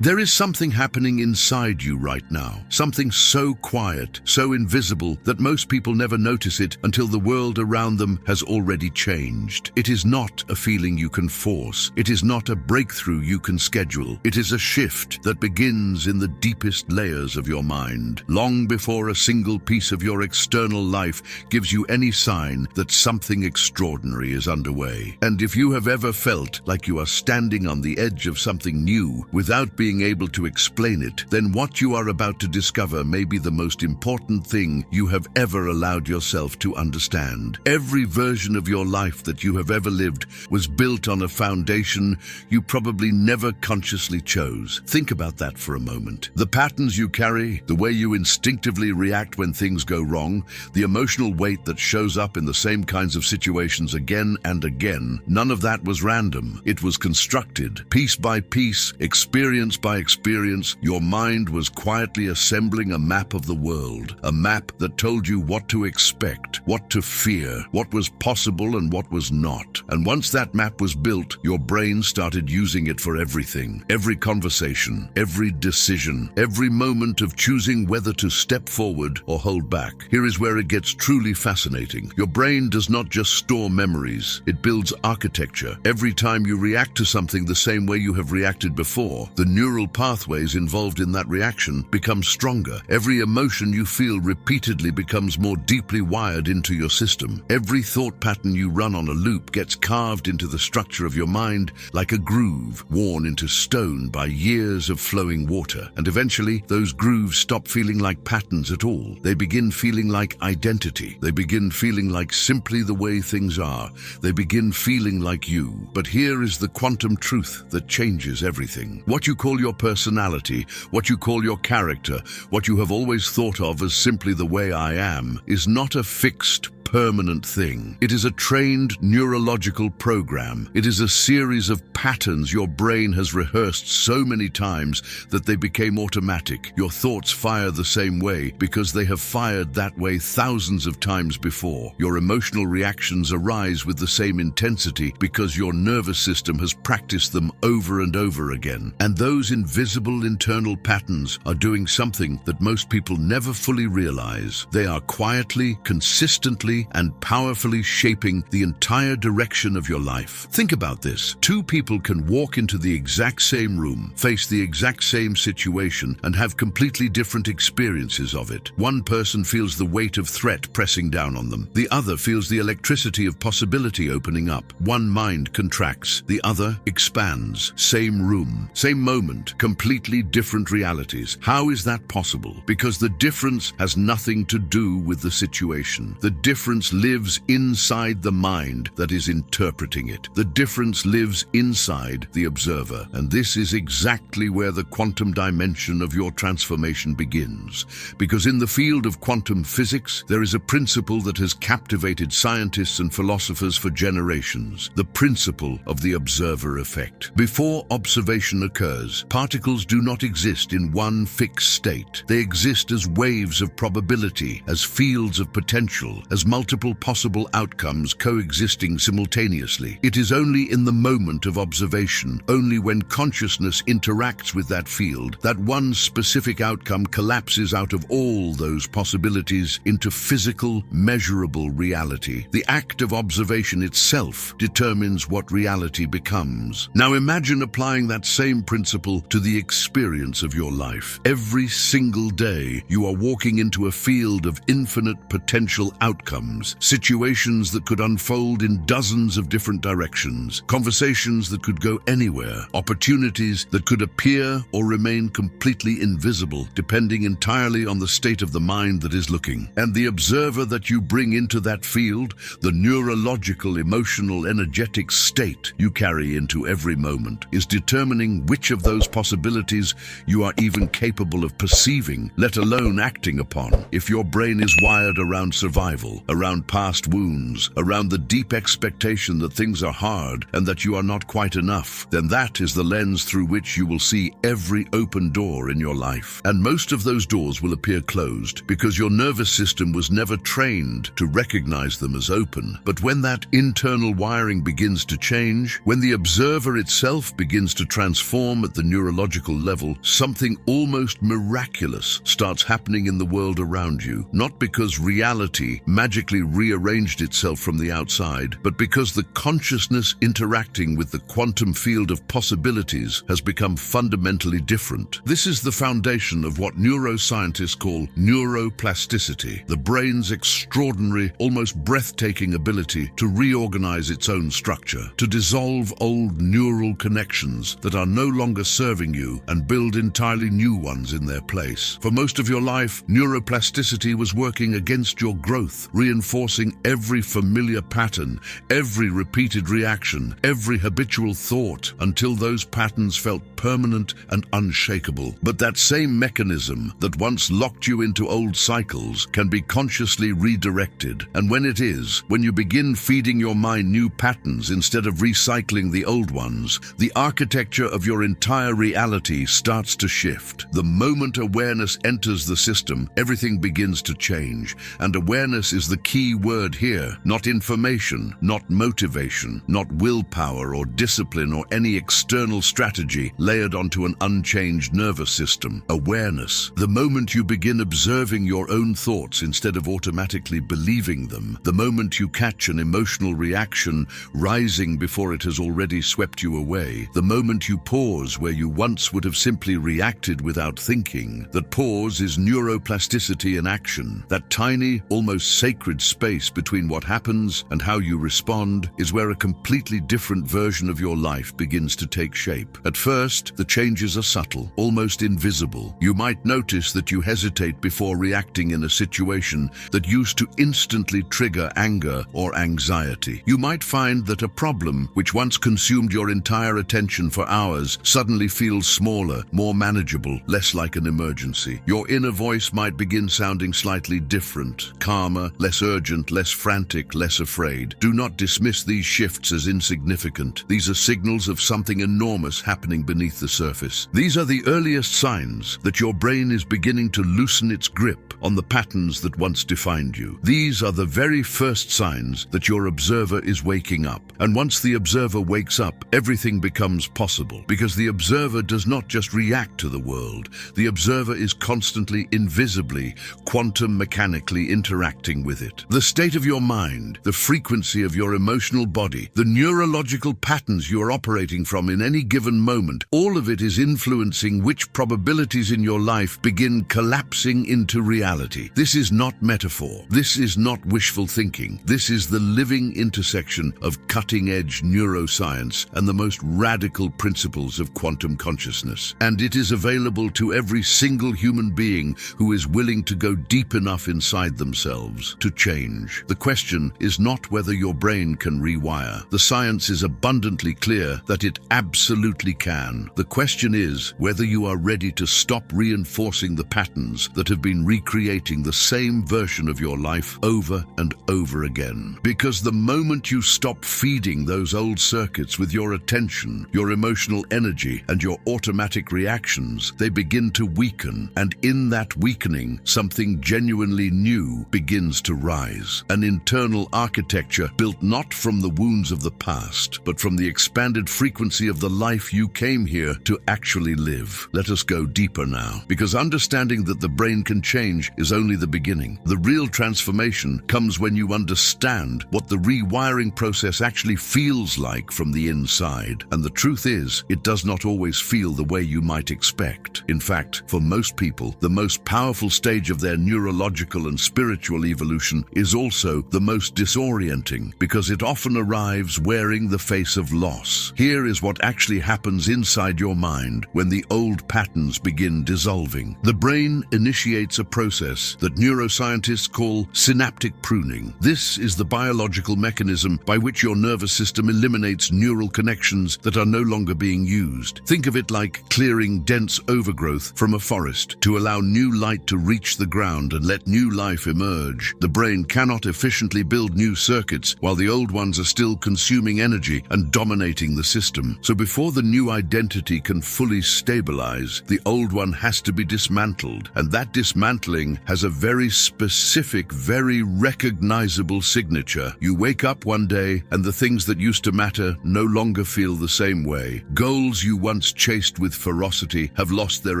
There is something happening inside you right now, something so quiet, so invisible that most people never notice it until the world around them has already changed. It is not a feeling you can force. It is not a breakthrough you can schedule. It is a shift that begins in the deepest layers of your mind, long before a single piece of your external life gives you any sign that something extraordinary is underway. And if you have ever felt like you are standing on the edge of something new without being able to explain it, then what you are about to discover may be the most important thing you have ever allowed yourself to understand. Every version of your life that you have ever lived was built on a foundation you probably never consciously chose. Think about that for a moment. The patterns you carry, the way you instinctively react when things go wrong, the emotional weight that shows up in the same kinds of situations again and again, none of that was random. It was constructed, piece by piece, experience by experience. Your mind was quietly assembling a map of the world, a map that told you what to expect, what to fear, what was possible and what was not. And once that map was built, your brain started using it for everything. Every conversation, every decision, every moment of choosing whether to step forward or hold back. Here is where it gets truly fascinating. Your brain does not just store memories, it builds architecture. Every time you react to something the same way you have reacted before, the neural pathways involved in that reaction become stronger. Every emotion you feel repeatedly becomes more deeply wired into your system. Every thought pattern you run on a loop gets carved into the structure of your mind like a groove worn into stone by years of flowing water. And eventually, those grooves stop feeling like patterns at all. They begin feeling like identity. They begin feeling like simply the way things are. They begin feeling like you. But here is the quantum truth that changes everything. What you call your personality, what you call your character, what you have always thought of as simply the way I am, is not a fixed, permanent thing. It is a trained neurological program. It is a series of patterns your brain has rehearsed so many times that they became automatic. Your thoughts fire the same way because they have fired that way thousands of times before. Your emotional reactions arise with the same intensity because your nervous system has practiced them over and over again. And those invisible internal patterns are doing something that most people never fully realize. They are quietly, consistently, and powerfully shaping the entire direction of your life. Think about this. Two people can walk into the exact same room, face the exact same situation, and have completely different experiences of it. One person feels the weight of threat pressing down on them. The other feels the electricity of possibility opening up. One mind contracts, the other expands. Same room, same moment, completely different realities. How is that possible? Because the difference has nothing to do with the situation. The difference lives inside the mind that is interpreting it. The difference lives inside the observer. And this is exactly where the quantum dimension of your transformation begins. Because in the field of quantum physics, there is a principle that has captivated scientists and philosophers for generations. The principle of the observer effect. Before observation occurs, particles do not exist in one fixed state. They exist as waves of probability, as fields of potential, as multiple possible outcomes coexisting simultaneously. It is only in the moment of observation, only when consciousness interacts with that field, that one specific outcome collapses out of all those possibilities into physical, measurable reality. The act of observation itself determines what reality becomes. Now imagine applying that same principle to the experience of your life. Every single day, you are walking into a field of infinite potential outcomes, situations that could unfold in dozens of different directions, conversations that could go anywhere, opportunities that could appear or remain completely invisible, depending entirely on the state of the mind that is looking. And the observer that you bring into that field, the neurological, emotional, energetic state you carry into every moment, is determining which of those possibilities you are even capable of perceiving, let alone acting upon. If your brain is wired around survival, around past wounds, around the deep expectation that things are hard and that you are not quite quite enough, then that is the lens through which you will see every open door in your life. And most of those doors will appear closed because your nervous system was never trained to recognize them as open. But when that internal wiring begins to change, when the observer itself begins to transform at the neurological level, something almost miraculous starts happening in the world around you. Not because reality magically rearranged itself from the outside, but because the consciousness interacting with the quantum field of possibilities has become fundamentally different. This is the foundation of what neuroscientists call neuroplasticity, the brain's extraordinary, almost breathtaking ability to reorganize its own structure, to dissolve old neural connections that are no longer serving you and build entirely new ones in their place. For most of your life, neuroplasticity was working against your growth, reinforcing every familiar pattern, every repeated reaction, every habitual thought, until those patterns felt permanent and unshakable. But that same mechanism that once locked you into old cycles can be consciously redirected. And when it is, when you begin feeding your mind new patterns instead of recycling the old ones, the architecture of your entire reality starts to shift. The moment awareness enters the system, everything begins to change. And awareness is the key word here. Not information, not motivation, not willpower or discipline or any external strategy layered onto an unchanged nervous system. Awareness. The moment you begin observing your own thoughts instead of automatically believing them, the moment you catch an emotional reaction rising before it has already swept you away, the moment you pause where you once would have simply reacted without thinking. That pause is neuroplasticity in action. That tiny, almost sacred space between what happens and how you respond is where a completely different version of your life begins to take shape. At first, the changes are subtle, almost invisible. You might notice that you hesitate before reacting in a situation that used to instantly trigger anger or anxiety. You might find that a problem which once consumed your entire attention for hours suddenly feels smaller, more manageable, less like an emergency. Your inner voice might begin sounding slightly different, calmer, less urgent, less frantic, less afraid. Do not dismiss these shifts as insignificant. These are signals of something enormous happening beneath the surface. These are the earliest signs that your brain is beginning to loosen its grip on the patterns that once defined you. These are the very first signs that your observer is waking up. And once the observer wakes up, everything becomes possible, because the observer does not just react to the world. The observer is constantly, invisibly, quantum mechanically interacting with it. The state of your mind, the frequency of your emotional body, the neurological patterns you are operating from in any given moment, all of it is influencing which probabilities in your life begin collapsing into reality. This is not metaphor. This is not wishful thinking. This is the living intersection of cutting-edge neuroscience and the most radical principles of quantum consciousness. And it is available to every single human being who is willing to go deep enough inside themselves to change. The question is not whether your brain can rewire. The science is abundantly clear that it absolutely can. The question is whether you are ready to stop reinforcing the patterns that have been recreating the same version of your life over and over again. Because the moment you stop feeding those old circuits with your attention, your emotional energy, and your automatic reactions, they begin to weaken. And in that weakening, something genuinely new begins to rise. An internal architecture built not from the wounds of the past, but from the expanded frequency of the life you came here to actually live. Let us go deeper now, because understanding that the brain can change is only the beginning. The real transformation comes when you understand what the rewiring process actually feels like from the inside. And the truth is, it does not always feel the way you might expect. In fact, for most people, the most powerful stage of their neurological and spiritual evolution is also the most disorienting, because it often arrives wearing the face of loss. Here is what actually happens inside your mind when the old patterns begin dissolving. The brain initiates a process that neuroscientists call synaptic pruning. This is the biological mechanism by which your nervous system eliminates neural connections that are no longer being used. Think of it like clearing dense overgrowth from a forest to allow new light to reach the ground and let new life emerge. The brain cannot efficiently build new circuits while the old ones are still consuming energy and dominating dominating the system. So before the new identity can fully stabilize, the old one has to be dismantled. And that dismantling has a very specific, very recognizable signature. You wake up one day and the things that used to matter no longer feel the same way. Goals you once chased with ferocity have lost their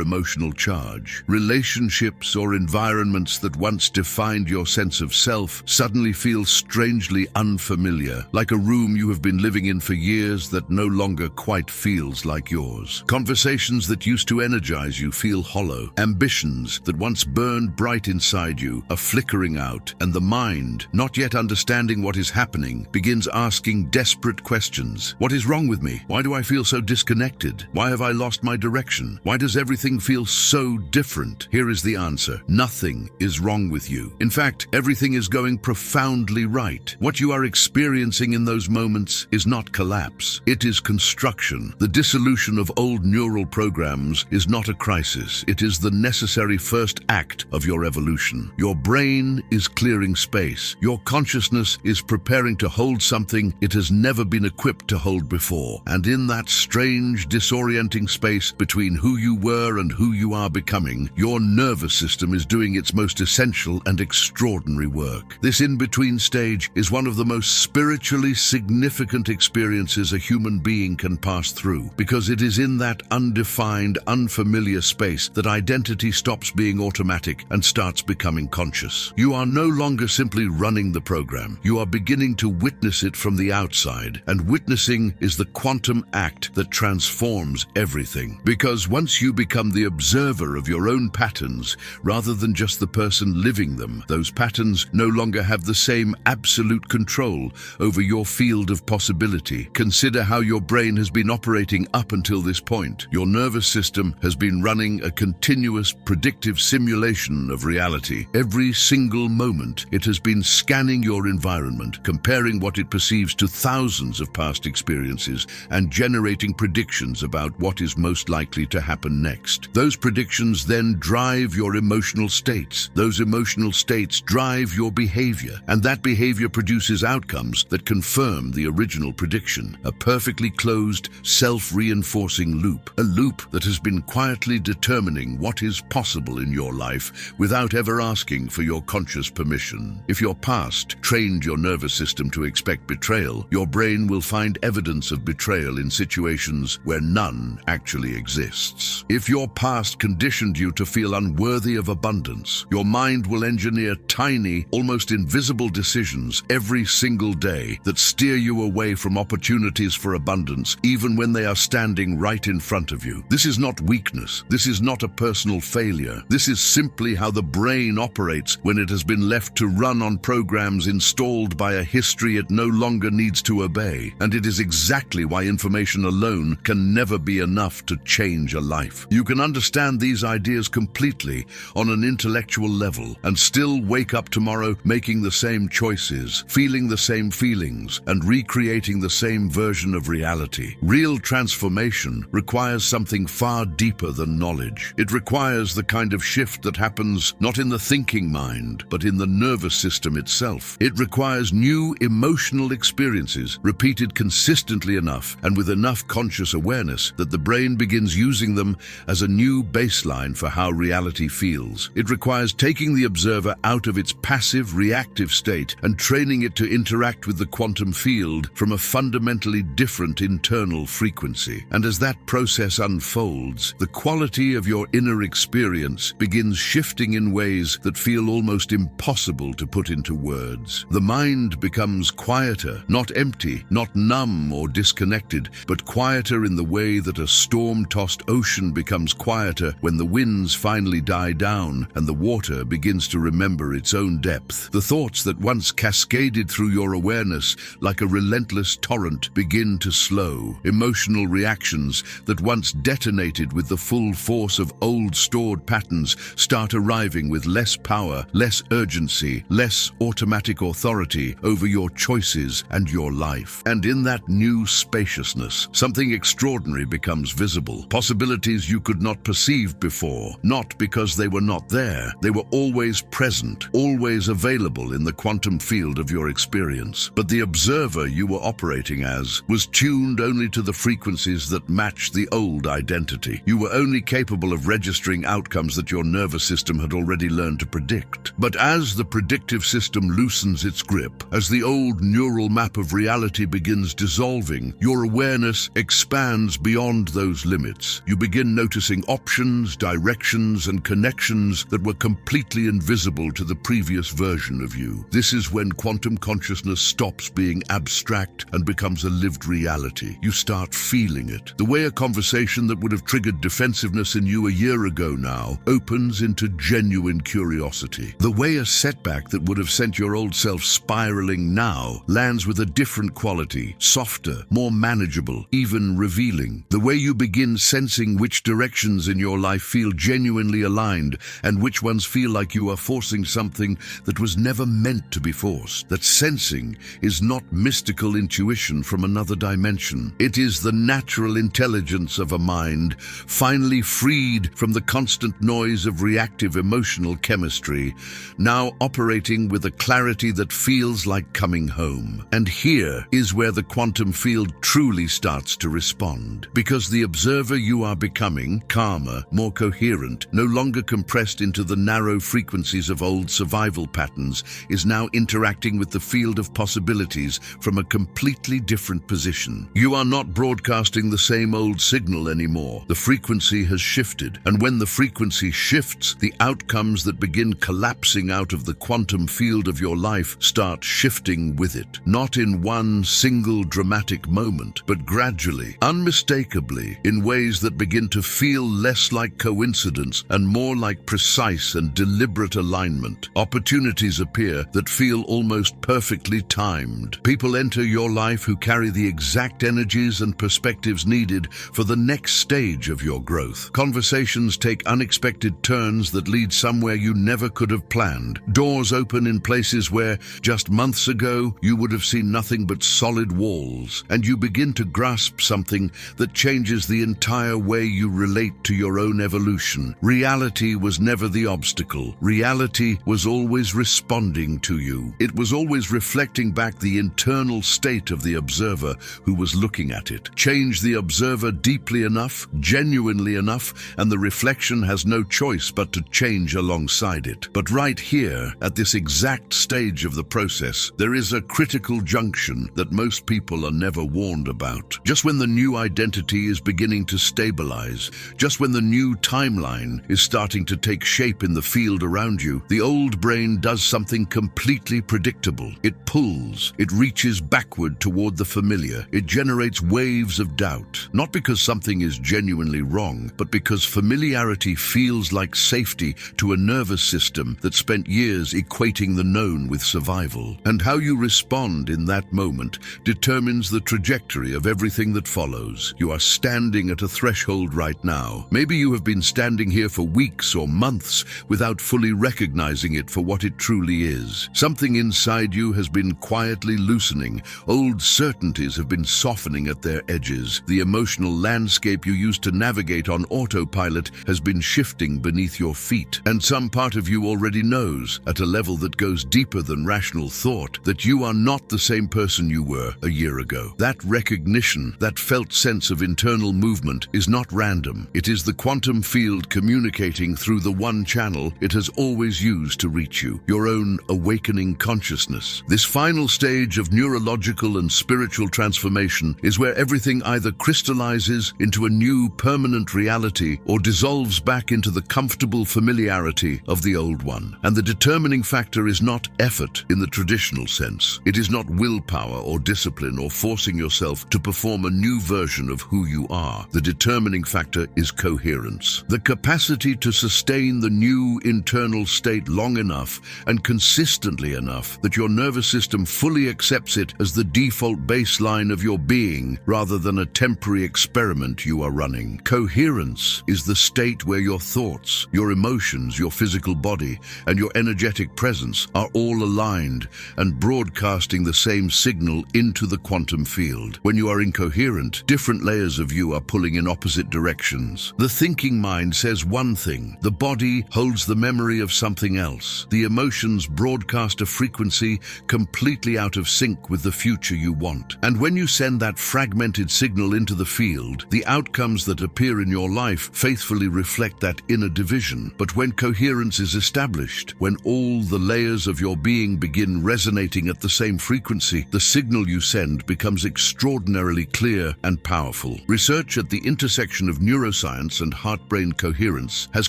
emotional charge. Relationships or environments that once defined your sense of self suddenly feel strangely unfamiliar, like a room you have been living in for years that no longer quite feels like yours. Conversations that used to energize you feel hollow. Ambitions that once burned bright inside you are flickering out, and the mind, not yet understanding what is happening, begins asking desperate questions. What is wrong with me? Why do I feel so disconnected? Why have I lost my direction? Why does everything feel so different? Here is the answer. Nothing is wrong with you. In fact, everything is going profoundly right. What you are experiencing in those moments is not collapse. It is construction. The dissolution of old neural programs is not a crisis. It is the necessary first act of your evolution. Your brain is clearing space. Your consciousness is preparing to hold something it has never been equipped to hold before. And in that strange, disorienting space between who you were and who you are becoming, your nervous system is doing its most essential and extraordinary work. This in-between stage is one of the most spiritually significant experiences a human being can pass through, because it is in that undefined, unfamiliar space that identity stops being automatic and starts becoming conscious. You are no longer simply running the program. You are beginning to witness it from the outside, and witnessing is the quantum act that transforms everything. Because once you become the observer of your own patterns, rather than just the person living them, those patterns no longer have the same absolute control over your field of possibility. Consider how your brain has been operating up until this point. Your nervous system has been running a continuous predictive simulation of reality. Every single moment, it has been scanning your environment, comparing what it perceives to thousands of past experiences, and generating predictions about what is most likely to happen next. Those predictions then drive your emotional states. Those emotional states drive your behavior, and that behavior produces outcomes that confirm the original prediction. A perfectly closed, self-reinforcing loop. A loop that has been quietly determining what is possible in your life without ever asking for your conscious permission. If your past trained your nervous system to expect betrayal, your brain will find evidence of betrayal in situations where none actually exists. If your past conditioned you to feel unworthy of abundance, your mind will engineer tiny, almost invisible decisions every single day that steer you away from opportunities for abundance, even when they are standing right in front of you. This is not weakness. This is not a personal failure. This is simply how the brain operates when it has been left to run on programs installed by a history it no longer needs to obey. And it is exactly why information alone can never be enough to change a life. You can understand these ideas completely on an intellectual level and still wake up tomorrow making the same choices, feeling the same feelings, and recreating the same version of reality. Real transformation requires something far deeper than knowledge. It requires the kind of shift that happens not in the thinking mind, but in the nervous system itself. It requires new emotional experiences, repeated consistently enough and with enough conscious awareness that the brain begins using them as a new baseline for how reality feels. It requires taking the observer out of its passive, reactive state and training it to interact with the quantum field from a fundamentally different internal frequency. And as that process unfolds, the quality of your inner experience begins shifting in ways that feel almost impossible to put into words. The mind becomes quieter, not empty, not numb or disconnected, but quieter in the way that a storm-tossed ocean becomes quieter when the winds finally die down and the water begins to remember its own depth. The thoughts that once cascaded through your awareness like a relentless torrent begin to slow. Emotional reactions that once detonated with the full force of old stored patterns start arriving with less power, less urgency, less automatic authority over your choices and your life. And in that new spaciousness, something extraordinary becomes visible. Possibilities you could not perceive before, not because they were not there. They were always present, always available in the quantum field of your experience. But the observer you were operating as has was tuned only to the frequencies that matched the old identity. You were only capable of registering outcomes that your nervous system had already learned to predict. But as the predictive system loosens its grip, as the old neural map of reality begins dissolving, your awareness expands beyond those limits. You begin noticing options, directions, and connections that were completely invisible to the previous version of you. This is when quantum consciousness stops being abstract and becomes a lived reality. You start feeling it. The way a conversation that would have triggered defensiveness in you a year ago now opens into genuine curiosity. The way a setback that would have sent your old self spiraling now lands with a different quality, softer, more manageable, even revealing. The way you begin sensing which directions in your life feel genuinely aligned and which ones feel like you are forcing something that was never meant to be forced. That sensing is not mystical intuition from another dimension. It is the natural intelligence of a mind finally freed from the constant noise of reactive emotional chemistry, now operating with a clarity that feels like coming home. And here is where the quantum field truly starts to respond. Because the observer you are becoming, calmer, more coherent, no longer compressed into the narrow frequencies of old survival patterns, is now interacting with the field of possibilities from a completely different position. You are not broadcasting the same old signal anymore. The frequency has shifted, and when the frequency shifts, the outcomes that begin collapsing out of the quantum field of your life start shifting with it. Not in one single dramatic moment, but gradually, unmistakably, in ways that begin to feel less like coincidence and more like precise and deliberate alignment. Opportunities appear that feel almost perfectly timed. People enter your life who carry the exact energies and perspectives needed for the next stage of your growth. Conversations take unexpected turns that lead somewhere you never could have planned. Doors open in places where, just months ago, you would have seen nothing but solid walls, and you begin to grasp something that changes the entire way you relate to your own evolution. Reality was never the obstacle. Reality was always responding to you. It was always reflecting back the internal state of the observer who was looking at it. Change the observer deeply enough, genuinely enough, and the reflection has no choice but to change alongside it. But right here, at this exact stage of the process, there is a critical junction that most people are never warned about. Just when the new identity is beginning to stabilize, just when the new timeline is starting to take shape in the field around you, the old brain does something completely predictable. It pulls, it reaches backward toward the familiar. It generates waves of doubt, not because something is genuinely wrong, but because familiarity feels like safety to a nervous system that spent years equating the known with survival. And how you respond in that moment determines the trajectory of everything that follows. You are standing at a threshold right now. Maybe you have been standing here for weeks or months without fully recognizing it for what it truly is. Something inside you has been quietly loosening. Old certainties have been softening at their edges. The emotional landscape you used to navigate on autopilot has been shifting beneath your feet. And some part of you already knows, at a level that goes deeper than rational thought, that you are not the same person you were a year ago. That recognition, that felt sense of internal movement, is not random. It is the quantum field communicating through the one channel it has always used to reach you, your own awakening consciousness. This final stage of neurological and spiritual transformation is where everything either crystallizes into a new permanent reality or dissolves back into the comfortable familiarity of the old one. And the determining factor is not effort in the traditional sense. It is not willpower or discipline or forcing yourself to perform a new version of who you are. The determining factor is coherence. The capacity to sustain the new internal state long enough and consistently enough that your nervous system fully accepts it as the default baseline of your being rather than a temporary experiment you are running. Coherence is the state where your thoughts, your emotions, your physical body, and your energetic presence are all aligned and broadcasting the same signal into the quantum field. When you are incoherent, different layers of you are pulling in opposite directions. The thinking mind says one thing, the body holds the memory of something else. The emotions broadcast a frequency completely out of sync with the future you want. out. And when you send that fragmented signal into the field, the outcomes that appear in your life faithfully reflect that inner division. But when coherence is established, when all the layers of your being begin resonating at the same frequency, the signal you send becomes extraordinarily clear and powerful. Research at the intersection of neuroscience and heart-brain coherence has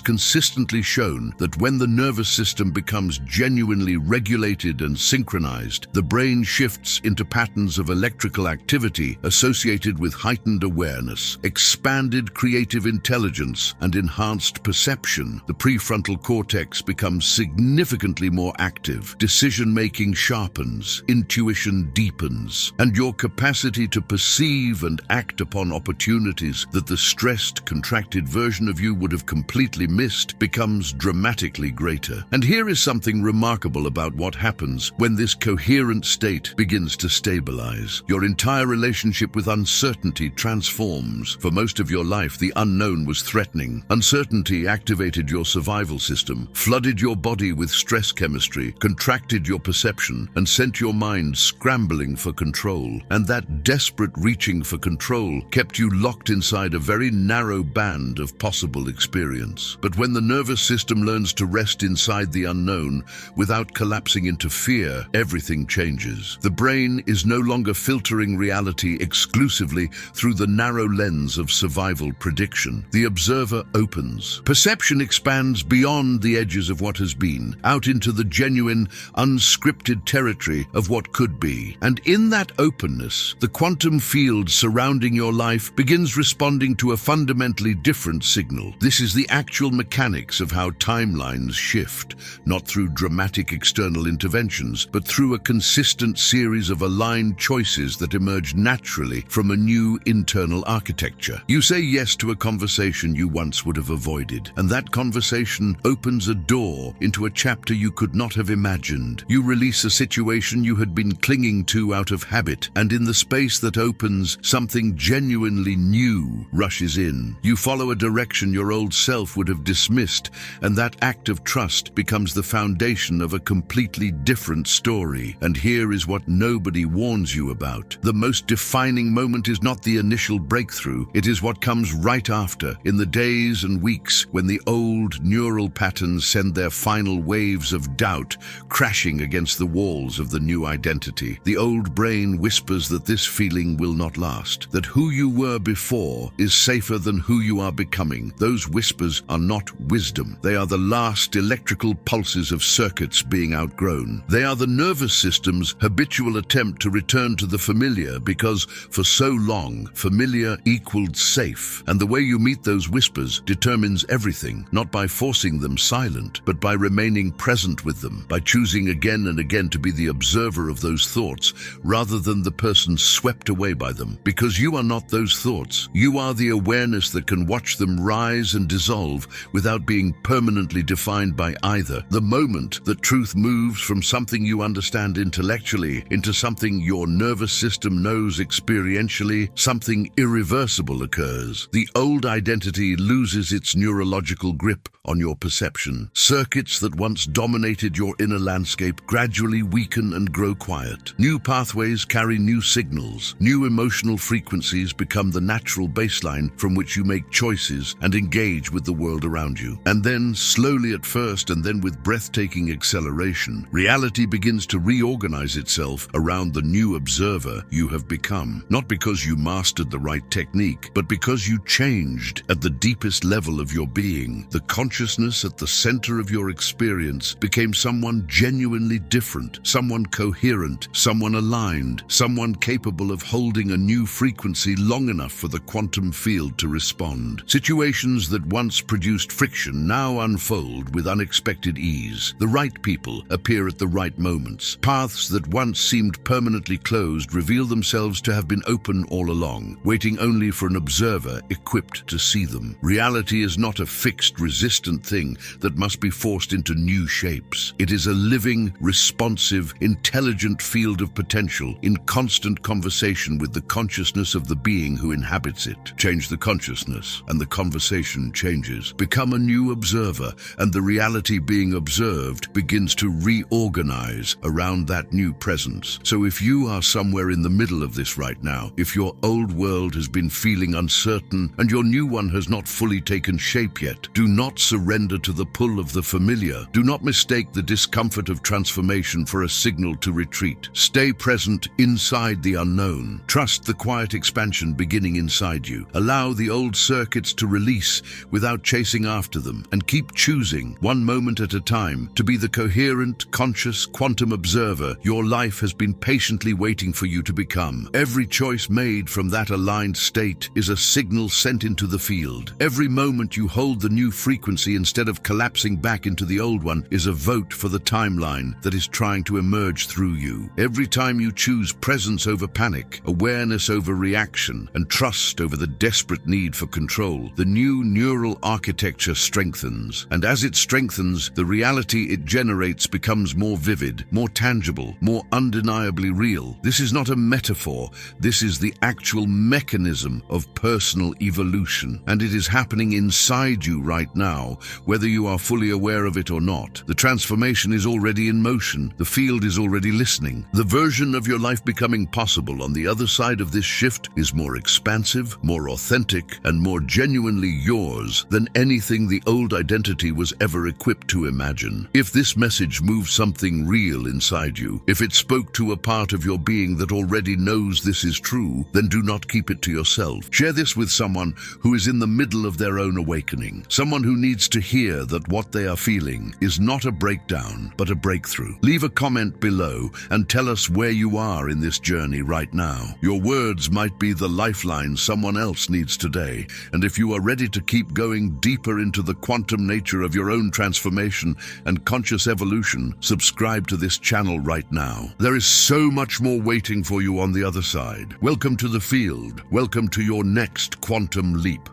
consistently shown that when the nervous system becomes genuinely regulated and synchronized, the brain shifts into patterns of electrical activity associated with heightened awareness, expanded creative intelligence, and enhanced perception. The prefrontal cortex becomes significantly more active, decision-making sharpens, intuition deepens, and your capacity to perceive and act upon opportunities that the stressed, contracted version of you would have completely missed becomes dramatically greater. And here is something remarkable about what happens when this coherent state begins to stabilize. Your entire relationship with uncertainty transforms. For most of your life, the unknown was threatening. Uncertainty activated your survival system, flooded your body with stress chemistry, contracted your perception, and sent your mind scrambling for control. And that desperate reaching for control kept you locked inside a very narrow band of possible experience. But when the nervous system learns to rest inside the unknown without collapsing into fear, everything changes. The brain is no longer filtering reality exclusively through the narrow lens of survival prediction. The observer opens. Perception expands beyond the edges of what has been, out into the genuine, unscripted territory of what could be. And in that openness, the quantum field surrounding your life begins responding to a fundamentally different signal. This is the actual mechanics of how timelines shift, not through dramatic external interventions, but through a consistent series of aligned choices that emerge naturally from a new internal architecture. You say yes to a conversation you once would have avoided, and that conversation opens a door into a chapter you could not have imagined. You release a situation you had been clinging to out of habit, and in the space that opens, something genuinely new rushes in. You follow a direction your old self would have dismissed, and that act of trust becomes the foundation of a completely different story. And here is what nobody warns you about. The most defining moment is not the initial breakthrough, it is what comes right after, in the days and weeks when the old neural patterns send their final waves of doubt crashing against the walls of the new identity. The old brain whispers that this feeling will not last, that who you were before is safer than who you are becoming. Those whispers are not wisdom. They are the last electrical pulses of circuits being outgrown. They are the nervous system's habitual attempt to return to the familiar because, for so long, familiar equaled safe. And the way you meet those whispers determines everything, not by forcing them silent, but by remaining present with them, by choosing again and again to be the observer of those thoughts rather than the person swept away by them. Because you are not those thoughts. You are the awareness that can watch them rise and dissolve without being permanently defined by either. The moment that truth moves from something you understand intellectually into something your nervous system knows experientially, something irreversible occurs. The old identity loses its neurological grip on your perception. Circuits that once dominated your inner landscape gradually weaken and grow quiet. New pathways carry new signals. New emotional frequencies become the natural baseline from which you make choices and engage with the world around you. And then, slowly at first and then with breathtaking acceleration, reality begins to reorganize itself around the new observer you have become. Not because you mastered the right technique, but because you changed at the deepest level of your being. The consciousness at the center of your experience became someone genuinely different, someone coherent, someone aligned, someone capable of holding a new frequency long enough for the quantum field to respond. Situations that once produced friction now unfold with unexpected ease. The right people appear at the right moments. Paths that once seemed permanently closed reveal themselves to have been open all along, waiting only for an observer equipped to see them. Reality is not a fixed, resistant thing that must be forced into new shapes. It is a living, responsive, intelligent field of potential in constant conversation with the consciousness of the being who inhabits it. Change the consciousness, and the conversation changes. Become a new observer, and the reality being observed begins to reorganize around that new presence. So if you are someone somewhere in the middle of this right now. If your old world has been feeling uncertain and your new one has not fully taken shape yet, do not surrender to the pull of the familiar. Do not mistake the discomfort of transformation for a signal to retreat. Stay present inside the unknown. Trust the quiet expansion beginning inside you. Allow the old circuits to release without chasing after them, and keep choosing, one moment at a time, to be the coherent, conscious, quantum observer your life has been patiently waiting for you to become. Every choice made from that aligned state is a signal sent into the field. Every moment you hold the new frequency instead of collapsing back into the old one is a vote for the timeline that is trying to emerge through you. Every time you choose presence over panic, awareness over reaction, and trust over the desperate need for control, the new neural architecture strengthens. And as it strengthens, the reality it generates becomes more vivid, more tangible, more undeniably real. This is not a metaphor. This is the actual mechanism of personal evolution, and it is happening inside you right now, whether you are fully aware of it or not. The transformation is already in motion. The field is already listening. The version of your life becoming possible on the other side of this shift is more expansive, more authentic, and more genuinely yours than anything the old identity was ever equipped to imagine. If this message moved something real inside you, if it spoke to a part of your being that already knows this is true, then do not keep it to yourself. Share this with someone who is in the middle of their own awakening, someone who needs to hear that what they are feeling is not a breakdown, but a breakthrough. Leave a comment below and tell us where you are in this journey right now. Your words might be the lifeline someone else needs today, and if you are ready to keep going deeper into the quantum nature of your own transformation and conscious evolution, subscribe to this channel right now. There is so much more waiting for you on the other side. Welcome to the field. Welcome to your next quantum leap.